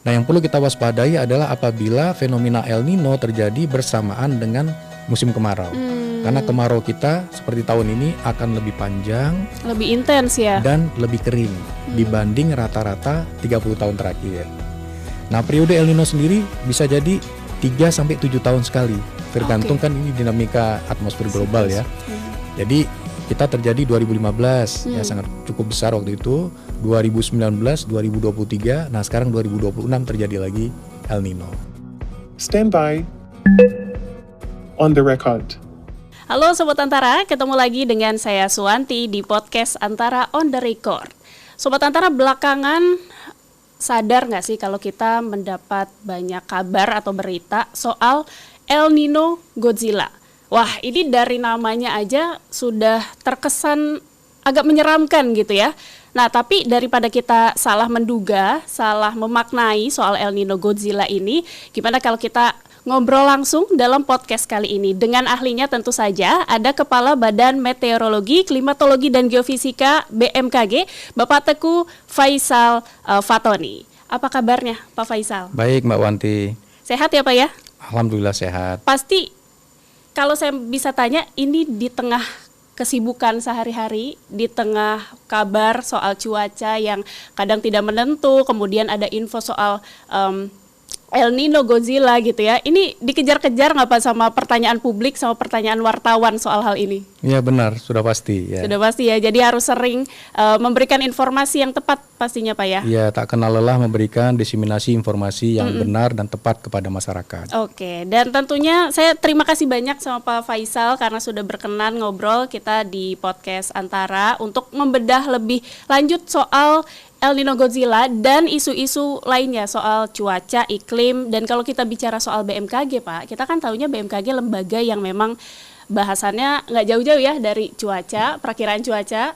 Nah, yang perlu kita waspadai adalah apabila fenomena El Nino terjadi bersamaan dengan musim kemarau. Karena kemarau kita seperti tahun ini akan lebih panjang, lebih intens ya, dan lebih kering dibanding rata-rata 30 tahun terakhir. Nah, periode El Nino sendiri bisa jadi 3-7 tahun sekali, tergantung kan ini dinamika atmosfer global ya. Jadi kita terjadi 2015 ya, sangat cukup besar waktu itu, 2019, 2023, nah sekarang 2026 terjadi lagi El Nino. Stand by. On the record. Halo Sobat Antara, ketemu lagi dengan saya Suwanti di podcast Antara On The Record. Sobat Antara, belakangan sadar nggak sih kalau kita mendapat banyak kabar atau berita soal El Nino Godzilla? Wah, ini dari namanya aja sudah terkesan agak menyeramkan gitu ya. Nah, tapi daripada kita salah menduga, salah memaknai soal El Nino Godzilla ini, gimana kalau kita ngobrol langsung dalam podcast kali ini dengan ahlinya? Tentu saja ada Kepala Badan Meteorologi, Klimatologi dan Geofisika BMKG, Bapak Teguh Faisal Fatoni. Apa kabarnya Pak Faisal? Baik Mbak Wanti. Sehat ya Pak ya? Alhamdulillah sehat. Pasti kalau saya bisa tanya, ini di tengah kesibukan sehari-hari, di tengah kabar soal cuaca yang kadang tidak menentu, kemudian ada info soal El Nino Godzilla gitu ya. Ini dikejar-kejar nggak Pak sama pertanyaan publik, sama pertanyaan wartawan soal hal ini? Iya benar, sudah pasti ya. Sudah pasti ya, jadi harus sering memberikan informasi yang tepat pastinya Pak ya? Iya, tak kenal lelah memberikan diseminasi informasi yang benar dan tepat kepada masyarakat. Oke, dan tentunya saya terima kasih banyak sama Pak Faisal karena sudah berkenan ngobrol kita di podcast Antara untuk membedah lebih lanjut soal El Nino Godzilla dan isu-isu lainnya soal cuaca, iklim. Dan kalau kita bicara soal BMKG Pak, kita kan tahunya BMKG lembaga yang memang bahasannya nggak jauh-jauh ya dari cuaca, perakiraan cuaca,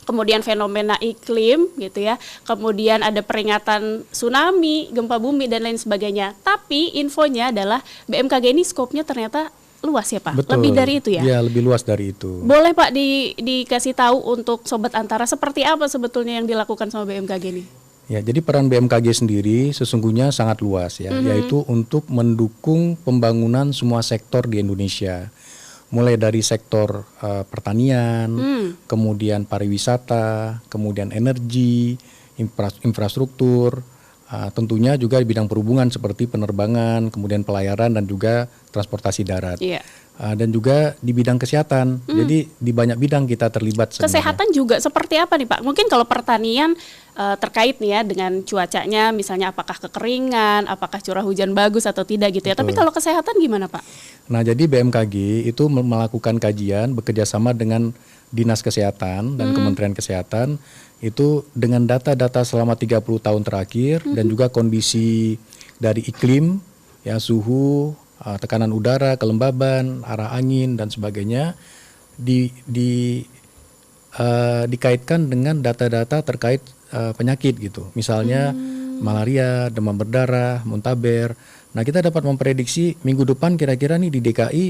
kemudian fenomena iklim gitu ya, kemudian ada peringatan tsunami, gempa bumi dan lain sebagainya. Tapi infonya adalah BMKG ini skopnya ternyata luas ya Pak. Betul. Lebih dari itu ya? Iya, lebih luas dari itu. Boleh Pak dikasih tahu untuk Sobat Antara seperti apa sebetulnya yang dilakukan sama BMKG ini? Ya, jadi peran BMKG sendiri sesungguhnya sangat luas ya, yaitu untuk mendukung pembangunan semua sektor di Indonesia. Mulai dari sektor pertanian, kemudian pariwisata, kemudian energi, infrastruktur, tentunya juga di bidang perhubungan seperti penerbangan, kemudian pelayaran dan juga transportasi darat. Iya. Dan juga di bidang kesehatan. Jadi di banyak bidang kita terlibat sebenarnya. Kesehatan juga seperti apa nih Pak? Mungkin kalau pertanian terkait nih ya dengan cuacanya, misalnya apakah kekeringan, apakah curah hujan bagus atau tidak gitu ya. Betul. Tapi kalau kesehatan gimana Pak? Nah, jadi BMKG itu melakukan kajian bekerjasama dengan Dinas Kesehatan dan Kementerian Kesehatan itu dengan data-data selama 30 tahun terakhir dan juga kondisi dari iklim, ya suhu, tekanan udara, kelembaban, arah angin dan sebagainya dikaitkan dengan data-data terkait penyakit gitu. Misalnya malaria, demam berdarah, muntaber. Nah, kita dapat memprediksi minggu depan kira-kira nih di DKI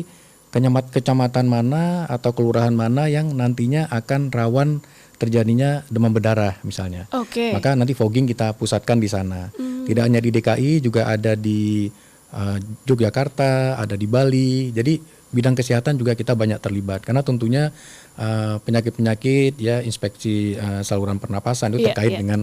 kecamatan mana atau kelurahan mana yang nantinya akan rawan terjadinya demam berdarah misalnya. Oke. Maka nanti fogging kita pusatkan di sana. Tidak hanya di DKI, juga ada di Yogyakarta, ada di Bali. Jadi bidang kesehatan juga kita banyak terlibat karena tentunya penyakit-penyakit ya, inspeksi saluran pernapasan itu terkait dengan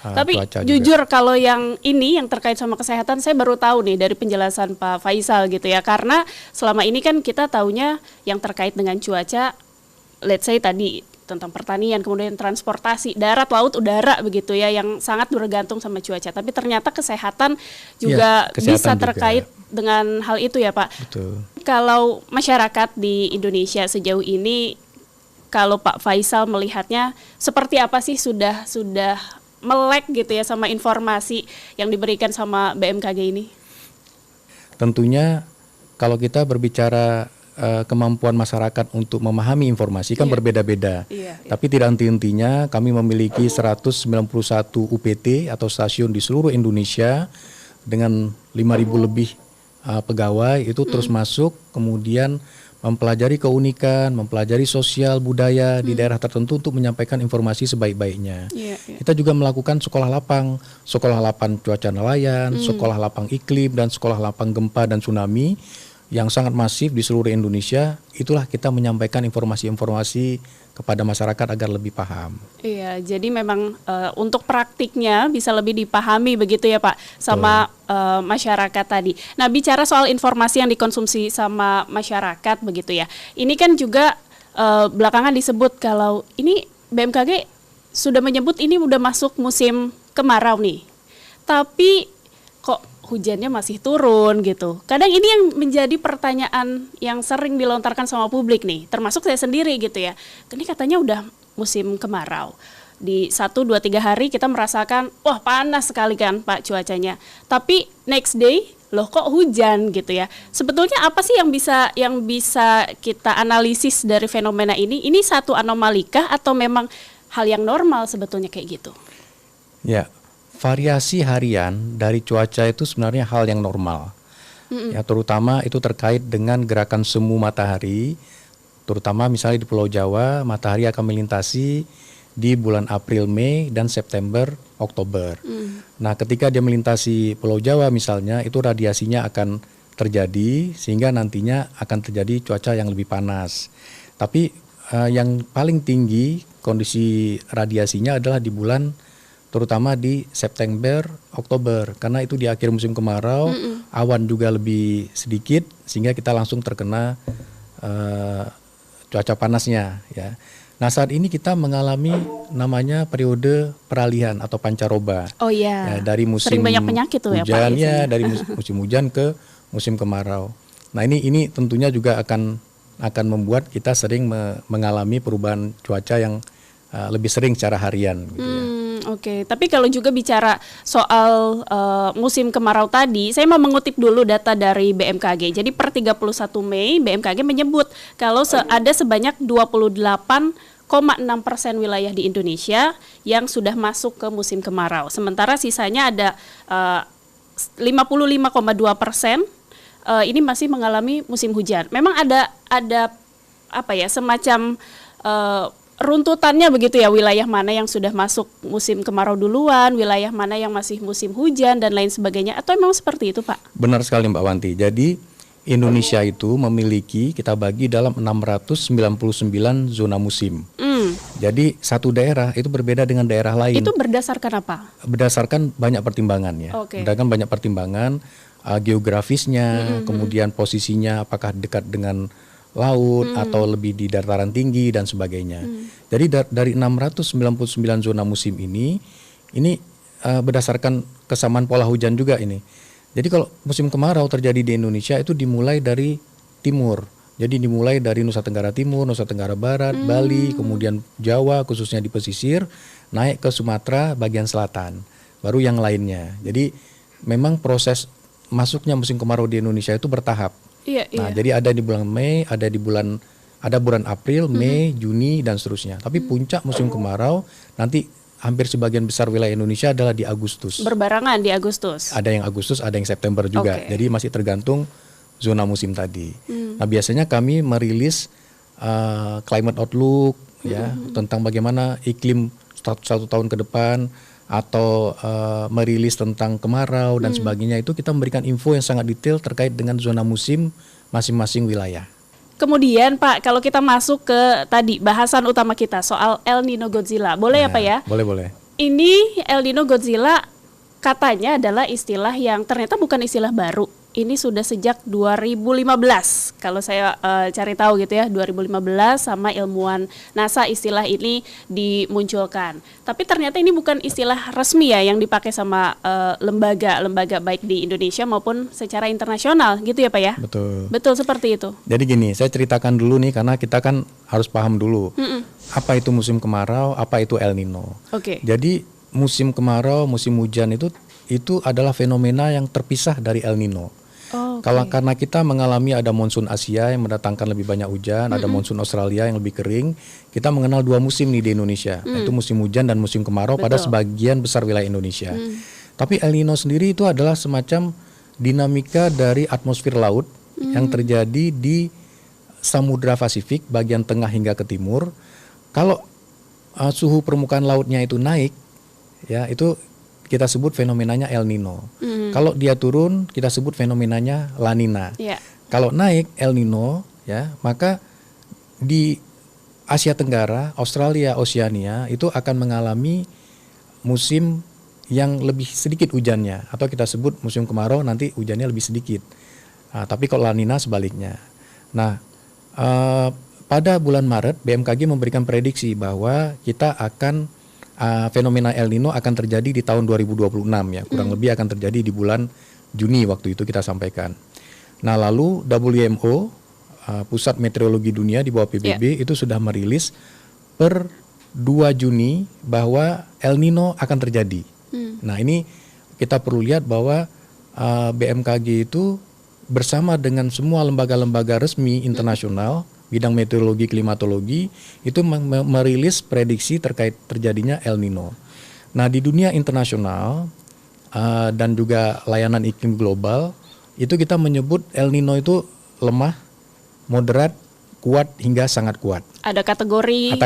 tapi cuaca jujur juga. Kalau yang ini yang terkait sama kesehatan saya baru tahu nih dari penjelasan Pak Faisal gitu ya, karena selama ini kan kita taunya yang terkait dengan cuaca, let's say tadi tentang pertanian, kemudian transportasi, darat, laut, udara begitu ya, yang sangat bergantung sama cuaca. Tapi ternyata kesehatan juga bisa terkait dengan hal itu ya Pak. Betul. Kalau masyarakat di Indonesia sejauh ini, kalau Pak Faisal melihatnya seperti apa sih, sudah melek gitu ya sama informasi yang diberikan sama BMKG ini? Tentunya kalau kita berbicara kemampuan masyarakat untuk memahami informasi kan berbeda-beda. Tapi tidak henti-hentinya kami memiliki 191 UPT atau stasiun di seluruh Indonesia dengan 5.000 lebih pegawai itu terus masuk, kemudian mempelajari keunikan, mempelajari sosial budaya di daerah tertentu untuk menyampaikan informasi sebaik-baiknya. Kita juga melakukan sekolah lapang cuaca nelayan, sekolah lapang iklim, dan sekolah lapang gempa dan tsunami yang sangat masif di seluruh Indonesia. Itulah kita menyampaikan informasi-informasi kepada masyarakat agar lebih paham. Iya, jadi memang untuk praktiknya bisa lebih dipahami begitu ya Pak sama masyarakat tadi. Nah, bicara soal informasi yang dikonsumsi sama masyarakat begitu ya. Ini kan juga belakangan disebut kalau ini BMKG sudah menyebut ini udah masuk musim kemarau nih. Tapi kok hujannya masih turun gitu. Kadang ini yang menjadi pertanyaan yang sering dilontarkan sama publik nih, termasuk saya sendiri gitu ya. Ini katanya udah musim kemarau. Di 1, 2, 3 hari kita merasakan, wah panas sekali kan Pak cuacanya. Tapi next day, loh kok hujan gitu ya. Sebetulnya apa sih yang bisa kita analisis dari fenomena ini? Ini satu anomalikah atau memang hal yang normal sebetulnya kayak gitu? Ya. Variasi harian dari cuaca itu sebenarnya hal yang normal. Ya, terutama itu terkait dengan gerakan semu matahari, terutama misalnya di Pulau Jawa, matahari akan melintasi di bulan April, Mei, dan September, Oktober. Nah, ketika dia melintasi Pulau Jawa misalnya, itu radiasinya akan terjadi sehingga nantinya akan terjadi cuaca yang lebih panas. Tapi yang paling tinggi kondisi radiasinya adalah di bulan terutama di September, Oktober, karena itu di akhir musim kemarau, awan juga lebih sedikit sehingga kita langsung terkena cuaca panasnya ya. Nah, saat ini kita mengalami namanya periode peralihan atau pancaroba. Oh iya. Ya, dari musim sering banyak penyakit tuh hujan ya Pak. Dari musim hujan ke musim kemarau. Nah, ini tentunya juga akan membuat kita sering mengalami perubahan cuaca yang lebih sering secara harian gitu ya. Oke, tapi kalau juga bicara soal musim kemarau tadi, saya mau mengutip dulu data dari BMKG. Jadi per 31 Mei BMKG menyebut kalau ada sebanyak 28,6% wilayah di Indonesia yang sudah masuk ke musim kemarau. Sementara sisanya ada 55,2% ini masih mengalami musim hujan. Memang ada apa ya, semacam runtutannya begitu ya, wilayah mana yang sudah masuk musim kemarau duluan, wilayah mana yang masih musim hujan dan lain sebagainya, atau memang seperti itu Pak? Benar sekali Mbak Wanti. Jadi Indonesia itu memiliki, kita bagi dalam 699 zona musim. Jadi satu daerah itu berbeda dengan daerah lain. Itu berdasarkan apa? Berdasarkan banyak pertimbangan ya. Berdasarkan banyak pertimbangan, geografisnya, kemudian posisinya apakah dekat dengan laut atau lebih di dataran tinggi dan sebagainya. Jadi dari 699 zona musim ini berdasarkan kesamaan pola hujan juga ini. Jadi kalau musim kemarau terjadi di Indonesia itu dimulai dari timur. Jadi dimulai dari Nusa Tenggara Timur, Nusa Tenggara Barat, Bali, kemudian Jawa khususnya di pesisir, naik ke Sumatera bagian selatan, baru yang lainnya. Jadi memang proses masuknya musim kemarau di Indonesia itu bertahap. Nah, jadi ada di bulan Mei, ada bulan April, Mei, Juni dan seterusnya. Tapi puncak musim kemarau nanti hampir sebagian besar wilayah Indonesia adalah di Agustus. Berbarengan di Agustus. Ada yang Agustus, ada yang September juga. Jadi masih tergantung zona musim tadi. Nah, biasanya kami merilis climate outlook ya, tentang bagaimana iklim satu tahun ke depan, atau merilis tentang kemarau dan sebagainya. Itu kita memberikan info yang sangat detail terkait dengan zona musim masing-masing wilayah. Kemudian Pak, kalau kita masuk ke tadi bahasan utama kita soal El Nino Godzilla, boleh ya Pak ya? Boleh. Ini El Nino Godzilla katanya adalah istilah yang ternyata bukan istilah baru. Ini sudah sejak 2015 kalau saya cari tahu gitu ya, 2015 sama ilmuwan NASA istilah ini dimunculkan. Tapi ternyata ini bukan istilah resmi ya yang dipakai sama lembaga-lembaga baik di Indonesia maupun secara internasional gitu ya Pak ya? Betul seperti itu. Jadi gini, saya ceritakan dulu nih karena kita kan harus paham dulu apa itu musim kemarau, apa itu El Nino. Jadi musim kemarau, musim hujan itu adalah fenomena yang terpisah dari El Nino. Kalau karena kita mengalami ada monsun Asia yang mendatangkan lebih banyak hujan, ada monsun Australia yang lebih kering, kita mengenal dua musim nih di Indonesia, yaitu musim hujan dan musim kemarau pada sebagian besar wilayah Indonesia. Tapi El Nino sendiri itu adalah semacam dinamika dari atmosfer laut yang terjadi di Samudra Pasifik bagian tengah hingga ke timur, kalau suhu permukaan lautnya itu naik, ya itu kita sebut fenomenanya El Nino. Kalau dia turun, kita sebut fenomenanya La Nina. Yeah. Kalau naik El Nino, ya maka di Asia Tenggara, Australia, Oceania itu akan mengalami musim yang lebih sedikit hujannya, atau kita sebut musim kemarau nanti hujannya lebih sedikit. Tapi kalau La Nina sebaliknya. Nah, pada bulan Maret BMKG memberikan prediksi bahwa kita akan fenomena El Nino akan terjadi di tahun 2026 ya, kurang lebih akan terjadi di bulan Juni waktu itu kita sampaikan. Nah, lalu WMO, Pusat Meteorologi Dunia di bawah PBB itu sudah merilis per 2 Juni bahwa El Nino akan terjadi. Nah, ini kita perlu lihat bahwa BMKG itu bersama dengan semua lembaga-lembaga resmi internasional bidang meteorologi, klimatologi itu merilis prediksi terkait terjadinya El Nino. Nah, di dunia internasional dan juga layanan iklim global itu kita menyebut El Nino itu lemah, moderat, kuat hingga sangat kuat. Ada kategorinya.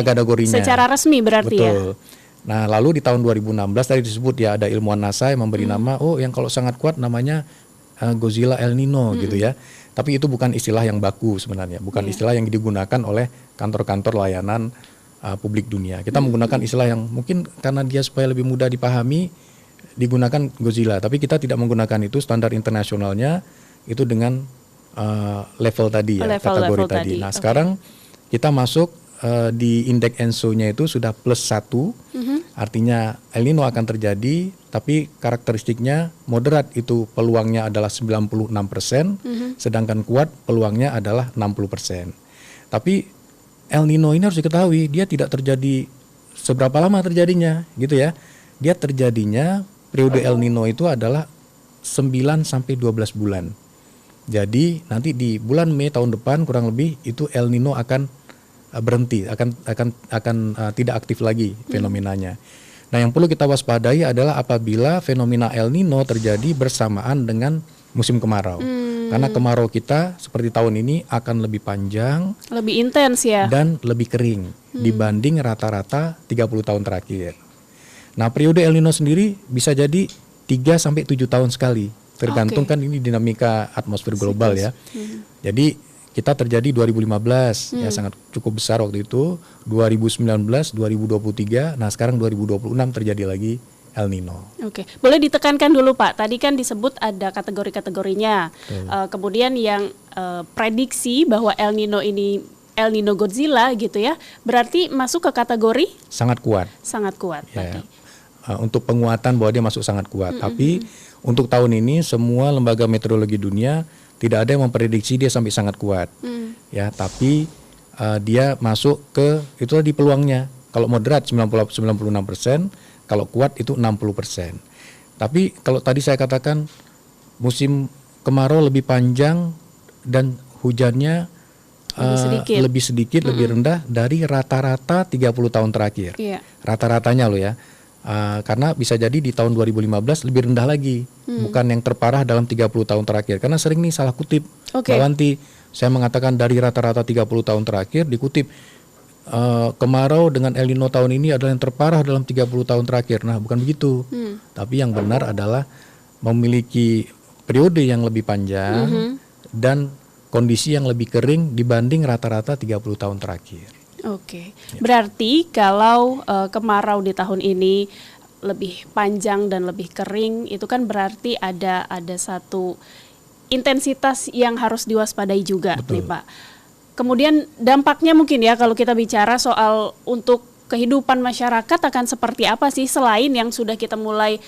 Secara resmi berarti. Betul. Ya. Nah, lalu di tahun 2016 tadi disebut ya, ada ilmuwan NASA yang memberi nama, yang kalau sangat kuat namanya Godzilla El Nino gitu ya. Tapi itu bukan istilah yang baku sebenarnya, bukan istilah yang digunakan oleh kantor-kantor layanan publik dunia. Kita menggunakan istilah yang mungkin karena dia supaya lebih mudah dipahami digunakan Godzilla, tapi kita tidak menggunakan itu, standar internasionalnya itu dengan level tadi ya, kategori tadi. Nah, sekarang kita masuk di indeks ENSO-nya itu sudah +1, artinya El Nino akan terjadi, tapi karakteristiknya moderat itu peluangnya adalah 96%, sedangkan kuat peluangnya adalah 60%. Tapi El Nino ini harus diketahui, dia tidak terjadi seberapa lama terjadinya, gitu ya. Dia terjadinya, periode El Nino itu adalah 9 sampai 12 bulan. Jadi nanti di bulan Mei tahun depan kurang lebih itu El Nino akan berhenti, akan tidak aktif lagi fenomenanya. Nah, yang perlu kita waspadai adalah apabila fenomena El Nino terjadi bersamaan dengan musim kemarau. Karena kemarau kita seperti tahun ini akan lebih panjang, lebih intens ya, dan lebih kering dibanding rata-rata 30 tahun terakhir. Nah, periode El Nino sendiri bisa jadi 3 sampai 7 tahun sekali. Tergantung kan ini dinamika atmosfer global ya. Jadi kita terjadi 2015 ya, sangat cukup besar waktu itu, 2019, 2023, nah sekarang 2026 terjadi lagi El Nino. Oke, boleh ditekankan dulu Pak, tadi kan disebut ada kategori-kategorinya, kemudian yang prediksi bahwa El Nino ini El Nino Godzilla gitu ya, berarti masuk ke kategori? Sangat kuat. Sangat kuat ya, untuk penguatan bahwa dia masuk sangat kuat, tapi untuk tahun ini semua lembaga meteorologi dunia tidak ada yang memprediksi dia sampai sangat kuat, ya. Tapi dia masuk ke itu di peluangnya. Kalau moderat 96%, kalau kuat itu 60%. Tapi kalau tadi saya katakan musim kemarau lebih panjang dan hujannya lebih sedikit, lebih rendah dari rata-rata 30 tahun terakhir. Rata-ratanya loh ya. Karena bisa jadi di tahun 2015 lebih rendah lagi, bukan yang terparah dalam 30 tahun terakhir. Karena sering nih salah kutip, Mbak Wanti, saya mengatakan dari rata-rata 30 tahun terakhir dikutip kemarau dengan El Nino tahun ini adalah yang terparah dalam 30 tahun terakhir. Nah, bukan begitu. Tapi yang benar adalah memiliki periode yang lebih panjang dan kondisi yang lebih kering dibanding rata-rata 30 tahun terakhir. Oke, berarti kalau kemarau di tahun ini lebih panjang dan lebih kering, itu kan berarti ada satu intensitas yang harus diwaspadai juga. Betul. Nih Pak. Kemudian dampaknya mungkin ya kalau kita bicara soal untuk kehidupan masyarakat akan seperti apa sih selain yang sudah kita mulai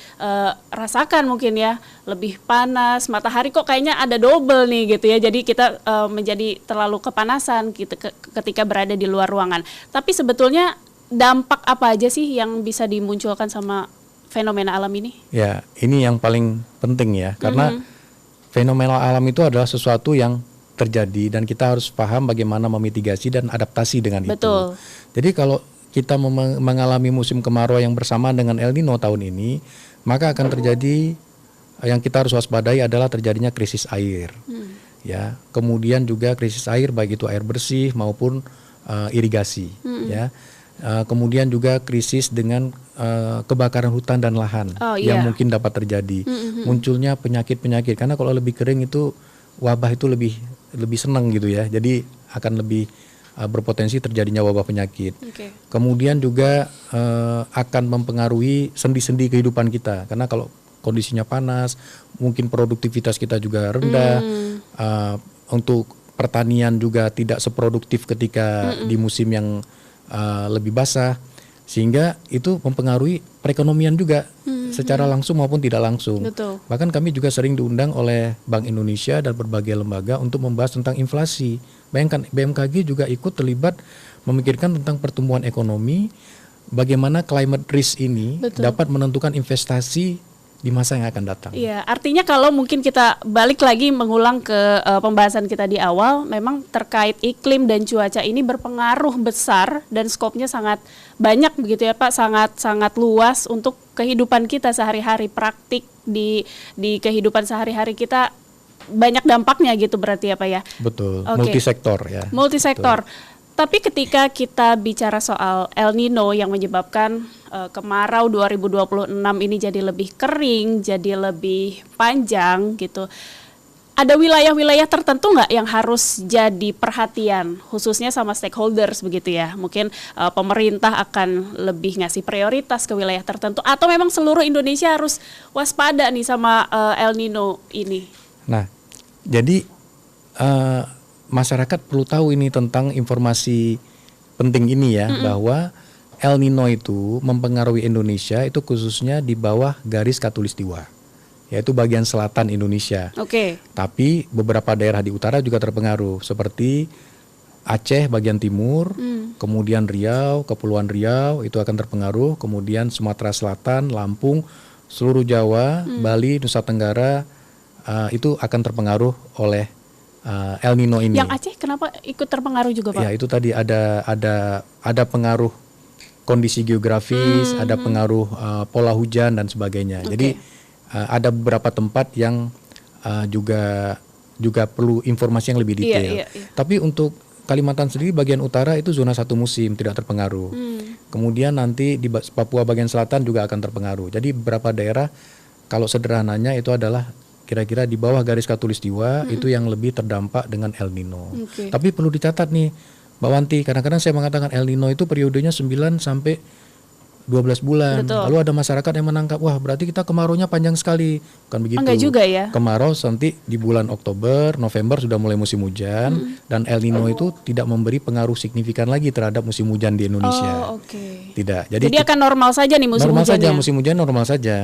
rasakan mungkin ya, lebih panas, matahari kok kayaknya ada double nih gitu ya, jadi kita menjadi terlalu kepanasan gitu ketika berada di luar ruangan. Tapi sebetulnya dampak apa aja sih yang bisa dimunculkan sama fenomena alam ini? Ya, ini yang paling penting ya, karena fenomena alam itu adalah sesuatu yang terjadi dan kita harus paham bagaimana memitigasi dan adaptasi dengan itu. Jadi kalau kita mengalami musim kemarau yang bersamaan dengan El Nino tahun ini, maka akan terjadi yang kita harus waspadai adalah terjadinya krisis air. ya. Kemudian juga krisis air baik itu air bersih maupun irigasi, ya. Kemudian juga krisis dengan kebakaran hutan dan lahan yang mungkin dapat terjadi. Munculnya penyakit-penyakit karena kalau lebih kering itu wabah itu lebih senang gitu ya. Jadi akan lebih berpotensi terjadinya wabah penyakit. Kemudian juga akan mempengaruhi sendi-sendi kehidupan kita karena kalau kondisinya panas, mungkin produktivitas kita juga rendah. Untuk pertanian juga tidak seproduktif ketika di musim yang lebih basah, sehingga itu mempengaruhi perekonomian juga secara langsung maupun tidak langsung. Betul. Bahkan kami juga sering diundang oleh Bank Indonesia dan berbagai lembaga untuk membahas tentang inflasi. Bayangkan BMKG juga ikut terlibat memikirkan tentang pertumbuhan ekonomi, bagaimana climate risk ini dapat menentukan investasi di masa yang akan datang. Iya, artinya kalau mungkin kita balik lagi mengulang ke pembahasan kita di awal, memang terkait iklim dan cuaca ini berpengaruh besar dan skopnya sangat banyak begitu ya Pak, sangat luas untuk kehidupan kita sehari-hari, praktik di kehidupan sehari-hari kita banyak dampaknya gitu berarti ya Pak ya. Betul, multisektor ya. Multisektor. Tapi ketika kita bicara soal El Nino yang menyebabkan kemarau 2026 ini jadi lebih kering, jadi lebih panjang gitu. Ada wilayah-wilayah tertentu nggak yang harus jadi perhatian, khususnya sama stakeholders begitu ya? Mungkin pemerintah akan lebih ngasih prioritas ke wilayah tertentu, atau memang seluruh Indonesia harus waspada nih sama El Nino ini? Nah, jadi masyarakat perlu tahu ini tentang informasi penting ini ya, bahwa El Nino itu mempengaruhi Indonesia itu khususnya di bawah garis khatulistiwa, yaitu bagian selatan Indonesia. Tapi beberapa daerah di utara juga terpengaruh, seperti Aceh bagian timur, kemudian Riau, Kepulauan Riau itu akan terpengaruh, kemudian Sumatera Selatan, Lampung, seluruh Jawa, Bali, Nusa Tenggara itu akan terpengaruh oleh El Nino ini. Yang Aceh kenapa ikut terpengaruh juga Pak? Ya itu tadi ada pengaruh kondisi geografis, ada pengaruh pola hujan dan sebagainya. Jadi ada beberapa tempat yang juga perlu informasi yang lebih detail. Tapi untuk Kalimantan sendiri bagian utara itu zona 1 musim, tidak terpengaruh. Kemudian nanti di Papua bagian selatan juga akan terpengaruh. Jadi beberapa daerah kalau sederhananya itu adalah kira-kira di bawah garis khatulistiwa itu yang lebih terdampak dengan El Nino. Tapi perlu dicatat nih Mbak Wanti, kadang-kadang saya mengatakan El Nino itu periodenya 9 sampai 12 bulan. Lalu ada masyarakat yang menangkap, wah berarti kita kemaraunya panjang sekali. Bukan begitu. Enggak juga ya. Kemarau nanti di bulan Oktober, November sudah mulai musim hujan, dan El Nino itu tidak memberi pengaruh signifikan lagi terhadap musim hujan di Indonesia. Tidak. Jadi akan normal saja nih musim hujannya. Normal saja, musim hujan normal saja.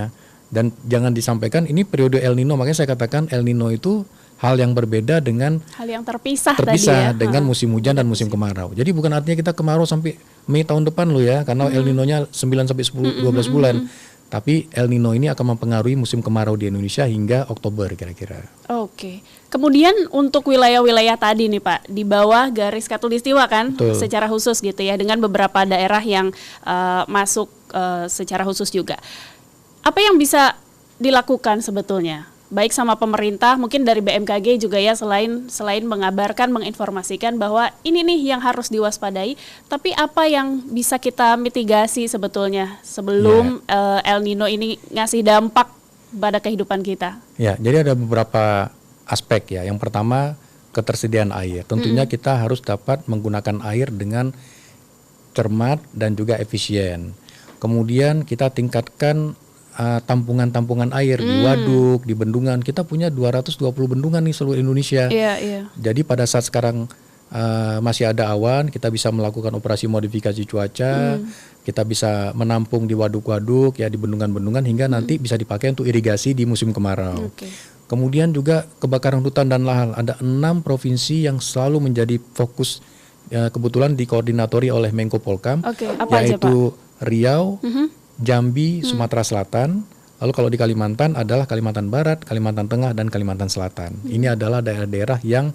Dan jangan disampaikan ini periode El Nino, makanya saya katakan El Nino itu hal yang berbeda dengan hal yang terpisah tadi ya, dengan ha. musim hujan dan musim kemarau. Jadi bukan artinya kita kemarau sampai Mei tahun depan loh ya, karena El Nino-nya 9 sampai 10 12 bulan. Tapi El Nino ini akan mempengaruhi musim kemarau di Indonesia hingga Oktober kira-kira. Oke. Kemudian untuk wilayah-wilayah tadi nih Pak, di bawah garis khatulistiwa kan, secara khusus gitu ya, dengan beberapa daerah yang masuk secara khusus juga. Apa yang bisa dilakukan sebetulnya? Baik sama pemerintah, mungkin dari BMKG juga ya, selain mengabarkan, menginformasikan bahwa ini nih yang harus diwaspadai, tapi apa yang bisa kita mitigasi sebetulnya sebelum El Nino ini ngasih dampak pada kehidupan kita? Ya, jadi ada beberapa aspek ya. Yang pertama, ketersediaan air. Tentunya kita harus dapat menggunakan air dengan cermat dan juga efisien. Kemudian kita tingkatkan tampungan-tampungan air di waduk, di bendungan. Kita punya 220 bendungan nih seluruh Indonesia. Jadi pada saat sekarang masih ada awan, kita bisa melakukan operasi modifikasi cuaca, kita bisa menampung di waduk-waduk ya, di bendungan-bendungan hingga nanti bisa dipakai untuk irigasi di musim kemarau. Kemudian juga kebakaran hutan dan lahan. Ada 6 provinsi yang selalu menjadi fokus, kebetulan dikoordinatori oleh Menko Polkam, yaitu Riau, Jambi, Sumatera Selatan. Lalu kalau di Kalimantan adalah Kalimantan Barat, Kalimantan Tengah, dan Kalimantan Selatan. Ini adalah daerah-daerah yang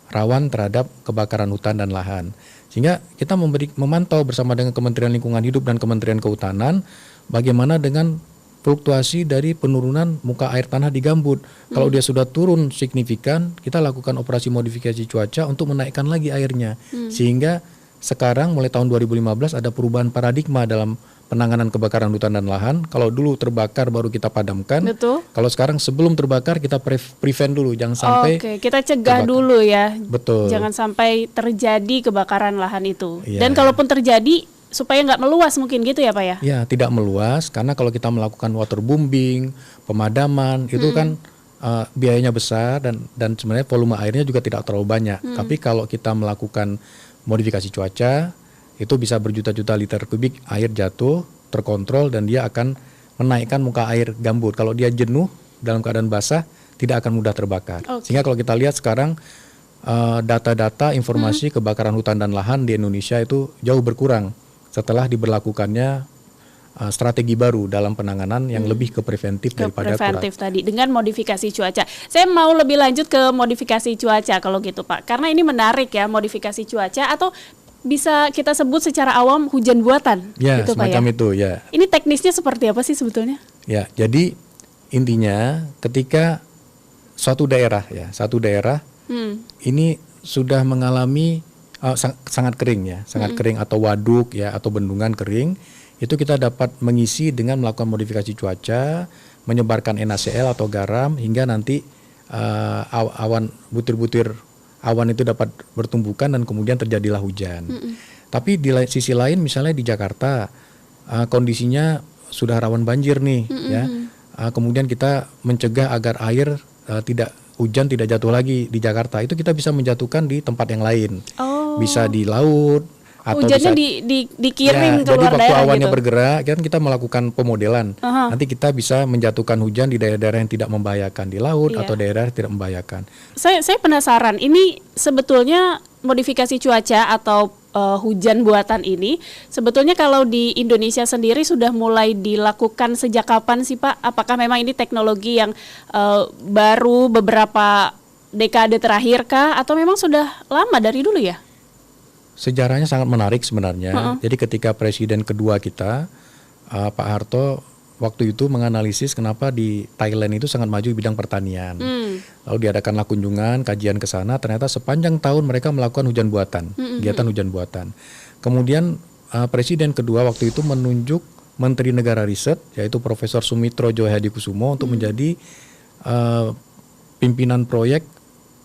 rawan terhadap kebakaran hutan dan lahan. Sehingga kita memantau bersama dengan Kementerian Lingkungan Hidup dan Kementerian Kehutanan bagaimana dengan fluktuasi dari penurunan muka air tanah di gambut. Kalau dia sudah turun signifikan, kita lakukan operasi modifikasi cuaca untuk menaikkan lagi airnya. Sehingga sekarang mulai tahun 2015 ada perubahan paradigma dalam penanganan kebakaran hutan dan lahan. Kalau dulu terbakar baru kita padamkan. Betul. Kalau sekarang sebelum terbakar kita prevent dulu, jangan sampai Oke, kita cegah dulu ya. Betul. Jangan sampai terjadi kebakaran lahan itu. Iya. Dan kalaupun terjadi, supaya nggak meluas mungkin gitu ya Pak ya? Ya, tidak meluas karena kalau kita melakukan waterbombing, pemadaman itu kan biayanya besar dan sebenarnya volume airnya juga tidak terlalu banyak. Tapi kalau kita melakukan modifikasi cuaca itu bisa berjuta-juta liter kubik air jatuh terkontrol dan dia akan menaikkan muka air gambut. Kalau dia jenuh dalam keadaan basah tidak akan mudah terbakar. Sehingga kalau kita lihat sekarang data-data informasi kebakaran hutan dan lahan di Indonesia itu jauh berkurang setelah diberlakukannya strategi baru dalam penanganan yang lebih ke preventif daripada preventif tadi dengan modifikasi cuaca. Saya mau lebih lanjut ke modifikasi cuaca kalau gitu Pak, karena ini menarik ya, modifikasi cuaca atau bisa kita sebut secara awam hujan buatan. Ya, gitu, semacam Pak, ya? itu ya. Ini teknisnya seperti apa sih sebetulnya? Ya, jadi intinya ketika suatu daerah ini sudah mengalami sangat kering ya, sangat kering atau waduk ya atau bendungan kering, itu kita dapat mengisi dengan melakukan modifikasi cuaca, menyebarkan NaCl atau garam hingga nanti awan butir-butir awan itu dapat bertumbukan dan kemudian terjadilah hujan. Tapi di sisi lain misalnya di Jakarta kondisinya sudah rawan banjir nih ya. Kemudian kita mencegah agar air hujan tidak jatuh lagi di Jakarta. Itu kita bisa menjatuhkan di tempat yang lain. Bisa di laut atau hujannya bisa dikirim ya, keluar daerah. Jadi waktu awannya gitu. bergerak kan kita melakukan pemodelan. Nanti kita bisa menjatuhkan hujan di daerah-daerah yang tidak membahayakan di laut atau daerah yang tidak membahayakan. Saya penasaran, ini sebetulnya modifikasi cuaca atau hujan buatan ini sebetulnya kalau di Indonesia sendiri sudah mulai dilakukan sejak kapan sih Pak? Apakah memang ini teknologi yang baru beberapa dekade terakhir kah atau memang sudah lama dari dulu ya? Sejarahnya sangat menarik sebenarnya. Jadi ketika presiden kedua kita Pak Harto waktu itu menganalisis kenapa di Thailand itu sangat maju di bidang pertanian. Lalu diadakanlah kunjungan, kajian ke sana, ternyata sepanjang tahun mereka melakukan hujan buatan, kegiatan hujan buatan. Kemudian presiden kedua waktu itu menunjuk Menteri Negara Riset yaitu Profesor Sumitro Djohadikusumo untuk menjadi pimpinan proyek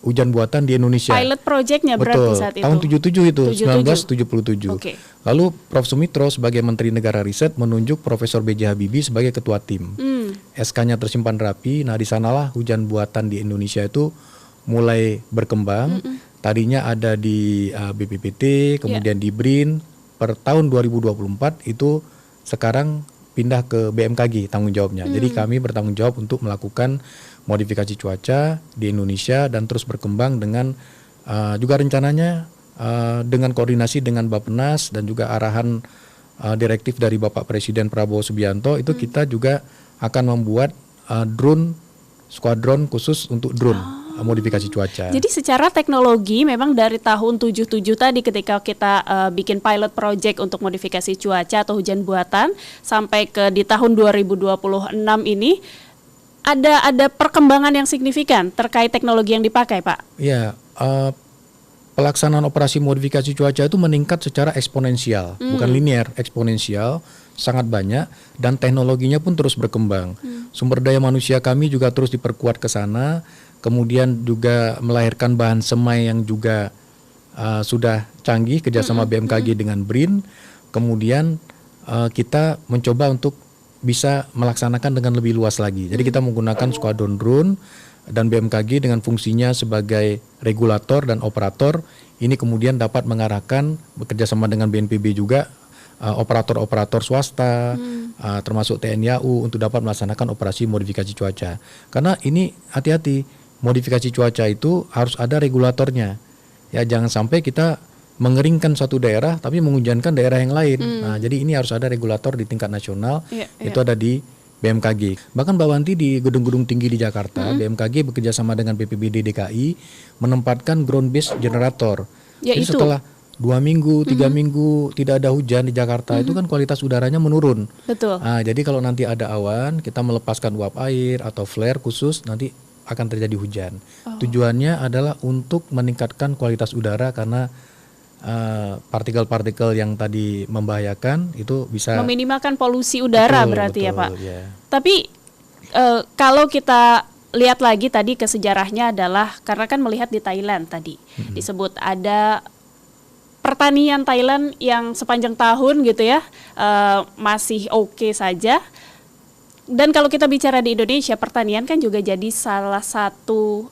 hujan buatan di Indonesia. Pilot projectnya berarti saat itu. Tahun 77 itu, 1977. Okay. Lalu Prof Sumitro sebagai Menteri Negara Riset menunjuk Profesor B.J. Habibie sebagai ketua tim. SK-nya tersimpan rapi. Nah, di sanalah hujan buatan di Indonesia itu mulai berkembang. Tadinya ada di BPPT, kemudian di BRIN. Per tahun 2024 itu sekarang pindah ke BMKG tanggung jawabnya. Jadi kami bertanggung jawab untuk melakukan modifikasi cuaca di Indonesia dan terus berkembang dengan juga rencananya dengan koordinasi dengan Bappenas dan juga arahan direktif dari Bapak Presiden Prabowo Subianto itu kita juga akan membuat skuadron khusus untuk drone modifikasi cuaca. Jadi secara teknologi memang dari tahun 77 tadi ketika kita bikin pilot project untuk modifikasi cuaca atau hujan buatan sampai ke di tahun 2026 ini ada perkembangan yang signifikan terkait teknologi yang dipakai, Pak? Ya, pelaksanaan operasi modifikasi cuaca itu meningkat secara eksponensial, bukan linear, eksponensial, sangat banyak dan teknologinya pun terus berkembang. Sumber daya manusia kami juga terus diperkuat ke sana, kemudian juga melahirkan bahan semai yang juga sudah canggih kerjasama BMKG dengan BRIN. Kemudian kita mencoba untuk bisa melaksanakan dengan lebih luas lagi. Jadi kita menggunakan skuadron drone dan BMKG dengan fungsinya sebagai regulator dan operator ini kemudian dapat mengarahkan bekerjasama dengan BNPB juga operator-operator swasta termasuk TNI AU untuk dapat melaksanakan operasi modifikasi cuaca. Karena ini hati-hati, modifikasi cuaca itu harus ada regulatornya. Ya jangan sampai kita mengeringkan suatu daerah tapi menghujankan daerah yang lain. Nah, jadi ini harus ada regulator di tingkat nasional. Itu ada di BMKG. Bahkan Mbak Wanti di gedung-gedung tinggi di Jakarta, BMKG bekerja sama dengan BPBD DKI menempatkan ground based generator. Ya, jadi itu. setelah 2 minggu, 3 minggu tidak ada hujan di Jakarta, itu kan kualitas udaranya menurun. Betul. Nah, jadi kalau nanti ada awan, kita melepaskan uap air atau flare khusus, nanti akan terjadi hujan. Tujuannya adalah untuk meningkatkan kualitas udara karena partikel-partikel yang tadi membahayakan itu bisa Meminimalkan polusi udara berarti ya Pak. Ya. Tapi kalau kita lihat lagi tadi ke sejarahnya adalah karena kan melihat di Thailand tadi disebut ada pertanian Thailand yang sepanjang tahun gitu ya masih oke saja. Dan kalau kita bicara di Indonesia, pertanian kan juga jadi salah satu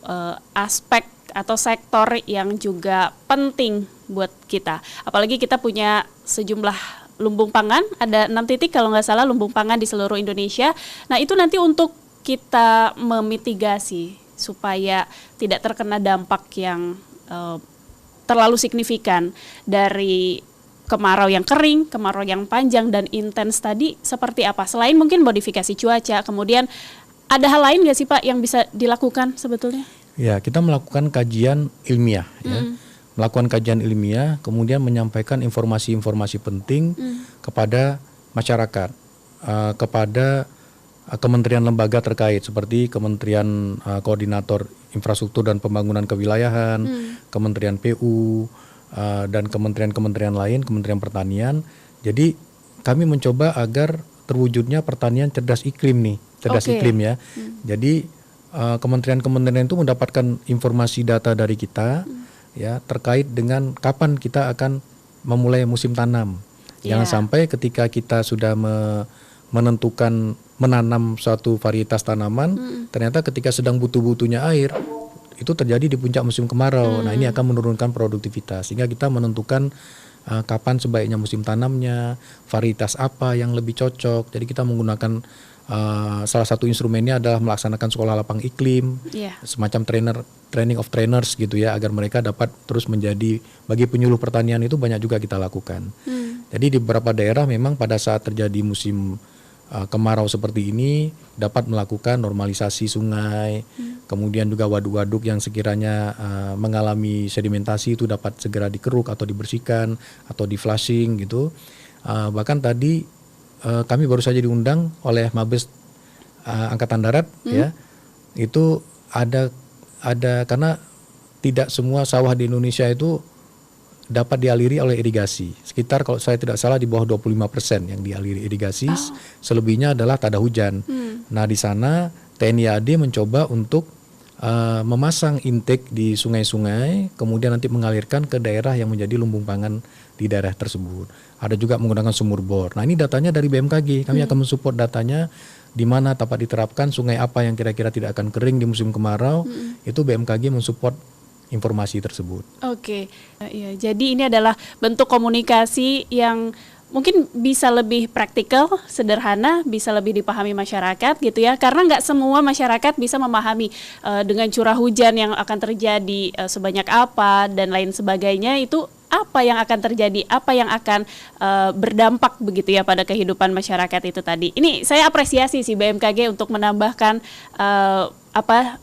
aspek atau sektor yang juga penting buat kita. Apalagi kita punya sejumlah lumbung pangan, ada 6 titik kalau nggak salah lumbung pangan di seluruh Indonesia. Nah itu nanti untuk kita memitigasi supaya tidak terkena dampak yang terlalu signifikan dari kemarau yang kering, kemarau yang panjang dan intens tadi seperti apa? Selain mungkin modifikasi cuaca, kemudian ada hal lain nggak sih Pak yang bisa dilakukan sebetulnya? Ya, kita melakukan kajian ilmiah, ya. Melakukan kajian ilmiah, kemudian menyampaikan informasi-informasi penting kepada masyarakat, kepada kementerian lembaga terkait seperti Kementerian Koordinator Infrastruktur dan Pembangunan Kewilayahan, Kementerian PU, dan kementerian-kementerian lain, Kementerian Pertanian. Jadi kami mencoba agar terwujudnya pertanian cerdas iklim nih, cerdas iklim ya. Jadi kementerian-kementerian itu mendapatkan informasi data dari kita ya terkait dengan kapan kita akan memulai musim tanam. Jangan sampai ketika kita sudah menentukan menanam suatu varietas tanaman, ternyata ketika sedang butuh-butuhnya air itu terjadi di puncak musim kemarau. Nah, ini akan menurunkan produktivitas sehingga kita menentukan kapan sebaiknya musim tanamnya, varietas apa yang lebih cocok. Jadi kita menggunakan salah satu instrumennya adalah melaksanakan sekolah lapang iklim, semacam training of trainers gitu ya, agar mereka dapat terus menjadi bagi penyuluh pertanian itu banyak juga kita lakukan. Jadi di beberapa daerah memang pada saat terjadi musim kemarau seperti ini dapat melakukan normalisasi sungai, kemudian juga waduk-waduk yang sekiranya mengalami sedimentasi itu dapat segera dikeruk atau dibersihkan atau di flushing gitu. Bahkan tadi kami baru saja diundang oleh Mabes Angkatan Darat ya. Itu ada karena tidak semua sawah di Indonesia itu dapat dialiri oleh irigasi. Sekitar kalau saya tidak salah di bawah 25% yang dialiri irigasi, selebihnya adalah tak ada hujan. Nah, di sana TNI AD mencoba untuk memasang intake di sungai-sungai, kemudian nanti mengalirkan ke daerah yang menjadi lumbung pangan di daerah tersebut. Ada juga menggunakan sumur bor. Nah, ini datanya dari BMKG. Kami akan mensupport datanya di mana dapat diterapkan sungai apa yang kira-kira tidak akan kering di musim kemarau. Itu BMKG mensupport informasi tersebut. Oke. Ya, jadi ini adalah bentuk komunikasi yang mungkin bisa lebih praktikal, sederhana, bisa lebih dipahami masyarakat gitu ya. Karena nggak semua masyarakat bisa memahami dengan curah hujan yang akan terjadi sebanyak apa dan lain sebagainya itu apa yang akan terjadi, apa yang akan berdampak begitu ya pada kehidupan masyarakat itu tadi. Ini saya apresiasi sih BMKG untuk menambahkan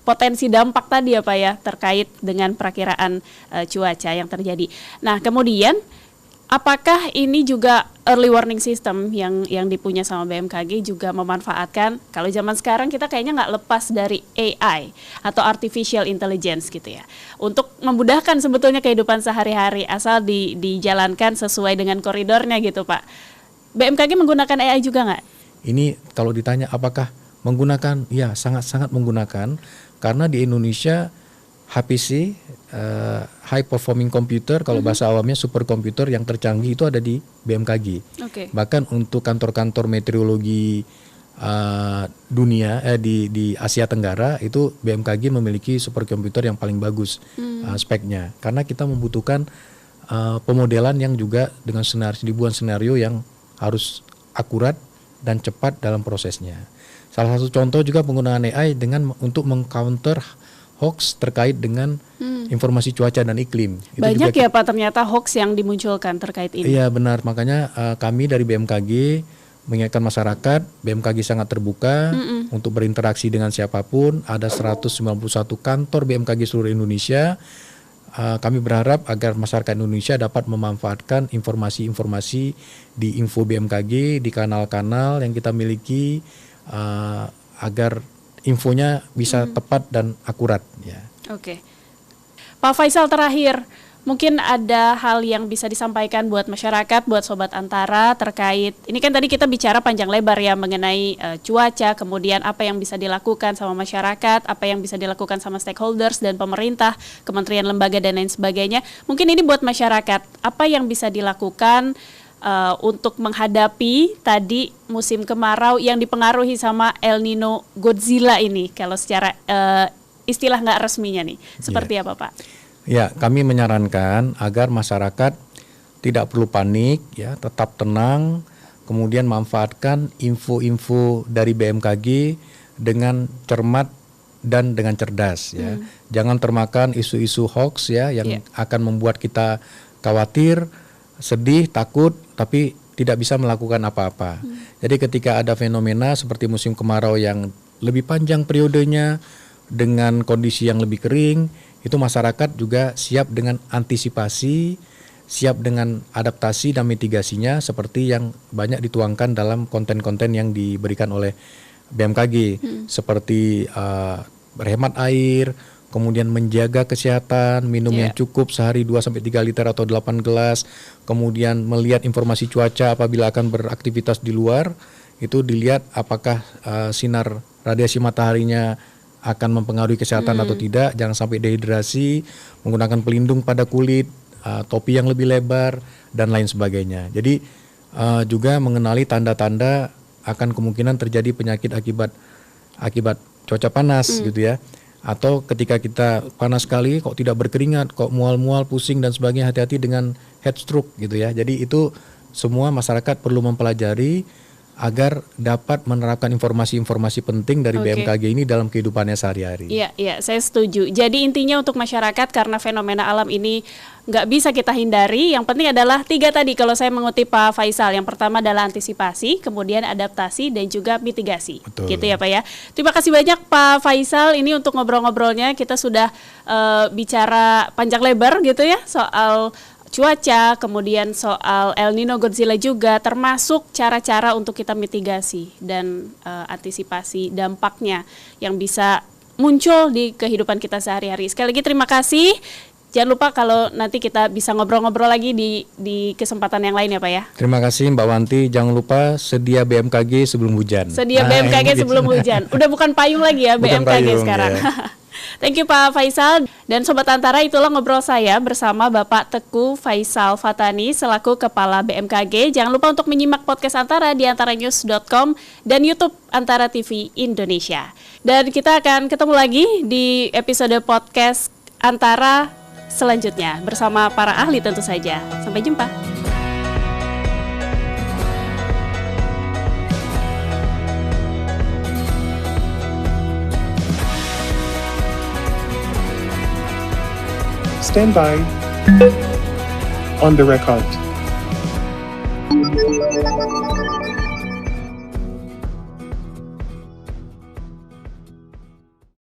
potensi dampak tadi ya Pak ya terkait dengan perakiraan cuaca yang terjadi. Nah, kemudian apakah ini juga early warning system yang dipunya sama BMKG juga memanfaatkan, kalau zaman sekarang kita kayaknya nggak lepas dari AI atau artificial intelligence gitu ya, untuk memudahkan sebetulnya kehidupan sehari-hari asal dijalankan sesuai dengan koridornya gitu Pak. BMKG menggunakan AI juga nggak? Ini kalau ditanya apakah menggunakan, ya sangat-sangat menggunakan, karena di Indonesia HPC, high performing computer, kalau bahasa awamnya superkomputer yang tercanggih itu ada di BMKG. Bahkan untuk kantor-kantor meteorologi dunia di Asia Tenggara itu BMKG memiliki superkomputer yang paling bagus speknya, karena kita membutuhkan pemodelan yang juga dengan ribuan senario yang harus akurat dan cepat dalam prosesnya. Salah satu contoh juga penggunaan AI untuk mengcounter hoax terkait dengan informasi cuaca dan iklim. Banyak ya Pak ternyata hoax yang dimunculkan terkait ini. Iya benar, makanya kami dari BMKG mengingatkan masyarakat, BMKG sangat terbuka untuk berinteraksi dengan siapapun. Ada 191 kantor BMKG seluruh Indonesia. kami berharap agar masyarakat Indonesia dapat memanfaatkan informasi-informasi di info BMKG, di kanal-kanal yang kita miliki, agar infonya bisa tepat dan akurat. Ya. Oke. Pak Faisal, terakhir, mungkin ada hal yang bisa disampaikan buat masyarakat, buat Sobat Antara terkait, ini kan tadi kita bicara panjang lebar ya mengenai cuaca, kemudian apa yang bisa dilakukan sama masyarakat, apa yang bisa dilakukan sama stakeholders dan pemerintah, kementerian, lembaga, dan lain sebagainya. Mungkin ini buat masyarakat, apa yang bisa dilakukan untuk menghadapi tadi musim kemarau yang dipengaruhi sama El Nino Godzilla ini, kalau secara istilah nggak resminya nih, seperti apa Pak? Ya, kami menyarankan agar masyarakat tidak perlu panik, ya, tetap tenang, kemudian manfaatkan info-info dari BMKG dengan cermat dan dengan cerdas, ya. Jangan termakan isu-isu hoax, ya, yang akan membuat kita khawatir, sedih, takut, tapi tidak bisa melakukan apa-apa. Jadi ketika ada fenomena seperti musim kemarau yang lebih panjang periodenya dengan kondisi yang lebih kering, itu masyarakat juga siap dengan antisipasi, siap dengan adaptasi dan mitigasinya seperti yang banyak dituangkan dalam konten-konten yang diberikan oleh BMKG, seperti berhemat air, kemudian menjaga kesehatan, minum yang cukup sehari 2-3 liter atau 8 gelas, kemudian melihat informasi cuaca apabila akan beraktivitas di luar, itu dilihat apakah sinar radiasi mataharinya akan mempengaruhi kesehatan atau tidak, jangan sampai dehidrasi, menggunakan pelindung pada kulit, topi yang lebih lebar, dan lain sebagainya. Jadi juga mengenali tanda-tanda akan kemungkinan terjadi penyakit akibat cuaca panas gitu ya. Atau ketika kita panas sekali kok tidak berkeringat, kok mual-mual, pusing dan sebagainya, hati-hati dengan heat stroke gitu ya. Jadi itu semua masyarakat perlu mempelajari agar dapat menerapkan informasi-informasi penting dari BMKG ini dalam kehidupannya sehari-hari. Iya, saya setuju. Jadi intinya untuk masyarakat, karena fenomena alam ini nggak bisa kita hindari, yang penting adalah 3 tadi kalau saya mengutip Pak Faisal. Yang pertama adalah antisipasi, kemudian adaptasi, dan juga mitigasi. Betul. Gitu ya Pak ya. Terima kasih banyak Pak Faisal, ini untuk ngobrol-ngobrolnya. Kita sudah bicara panjang lebar gitu ya soal cuaca, kemudian soal El Nino Godzilla juga, termasuk cara-cara untuk kita mitigasi dan antisipasi dampaknya yang bisa muncul di kehidupan kita sehari-hari. Sekali lagi terima kasih. Jangan lupa kalau nanti kita bisa ngobrol-ngobrol lagi di kesempatan yang lain ya Pak ya. Terima kasih Mbak Wanti. Jangan lupa sedia BMKG sebelum hujan. Sedia BMKG sebelum hujan. Udah bukan payung lagi ya BMKG payung, sekarang. Ya. Thank you Pak Faisal. Dan Sobat Antara, itulah ngobrol saya bersama Bapak Teguh Faisal Fatani selaku Kepala BMKG. Jangan lupa untuk menyimak podcast Antara di antaranews.com dan YouTube Antara TV Indonesia. Dan kita akan ketemu lagi di episode podcast Antara selanjutnya bersama para ahli tentu saja. Sampai jumpa. Stand by. On the record.